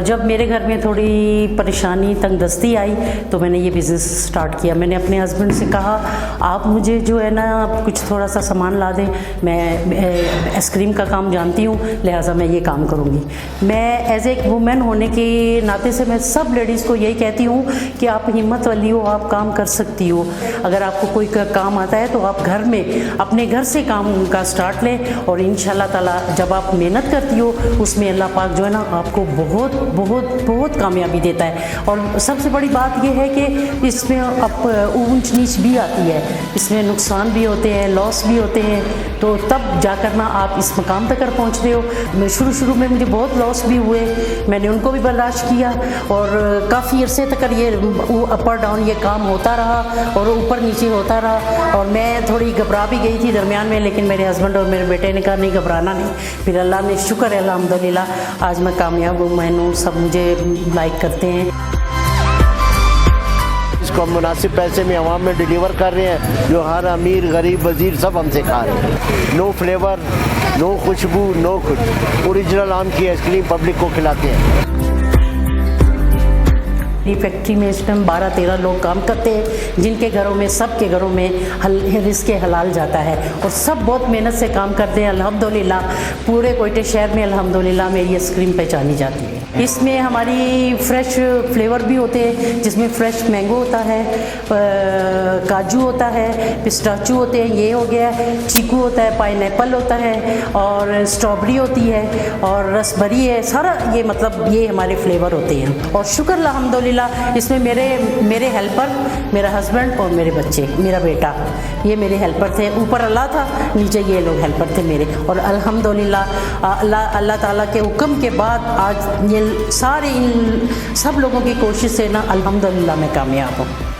जब मेरे घर में थोड़ी परेशानी तंगदस्ती आई तो मैंने ये बिज़नेस स्टार्ट किया। मैंने अपने हस्बैंड से कहा आप मुझे जो है ना कुछ थोड़ा सा सामान ला दें, मैं आइसक्रीम का काम जानती हूँ, लिहाजा मैं ये काम करूँगी। मैं एज ए वुमेन होने के नाते से मैं सब लेडीज़ को यही कहती हूँ कि आप हिम्मत वाली हो, आप काम कर सकती हो। अगर आपको कोई काम आता है तो आप घर में अपने घर से काम का स्टार्ट लें और इंशाल्लाह ताला जब आप मेहनत करती हो उसमें अल्लाह पाक जो है ना आपको बहुत बहुत बहुत कामयाबी देता है। और सबसे बड़ी बात यह है कि इसमें अब ऊंच नीच भी आती है, इसमें नुकसान भी होते हैं, लॉस भी होते हैं, तो तब जाकर ना आप इस मकाम तक पहुँचते हो। मैं शुरू में मुझे बहुत लॉस भी हुए, मैंने उनको भी बर्दाश्त किया और काफ़ी अरसे तक ये अपर डाउन ये काम होता रहा और ऊपर नीचे होता रहा और मैं थोड़ी घबरा भी गई थी दरमियान में, लेकिन मेरे हस्बैंड और मेरे बेटे ने कहा नहीं घबराना नहीं। फिर अल्लाह ने शुक्र है अल्हम्दुलिल्लाह आज मैं कामयाब हूँ, मैंने सब मुझे लाइक करते हैं। इसको हम मुनासिब पैसे में आवाम में डिलीवर कर रहे हैं, जो हर अमीर गरीब वजीर सब हमसे खा रहे हैं। नो फ्लेवर, नो खुशबू, नो कुछ, ओरिजिनल आम की आइसक्रीम पब्लिक को खिलाते हैं। फैक्ट्री में इस टाइम 12-13 लोग काम करते हैं, जिनके घरों में सबके घरों में रिज़्क़ हलाल जाता है और सब बहुत मेहनत से काम करते हैं। अल्हम्दुलिल्लाह पूरे कोयटे शहर में अल्हम्दुलिल्लाह मेरी आइसक्रीम पहचानी जाती है। इसमें हमारी फ्रेश फ्लेवर भी होते हैं, जिसमें फ्रेश मैंगो होता है, काजू होता है, पिस्ताचू होते हैं, ये हो गया, चीकू होता है, पाइनएप्पल होता है और स्ट्रॉबेरी होती है और रसबरी है, सारा ये मतलब ये हमारे फ्लेवर होते हैं। और शुक्र अल्हम्दुलिल्लाह इसमें मेरे हेल्पर, मेरा हस्बैंड और मेरे बच्चे, मेरा बेटा, ये मेरे हेल्पर थे। ऊपर अल्लाह था, नीचे ये लोग हेल्पर थे मेरे। और अल्हम्दुलिल्लाह अल्लाह ताला के हुक्म के बाद आज ये सारे इन सब लोगों की कोशिश से ना अल्हम्दुलिल्लाह मैं कामयाब हूँ।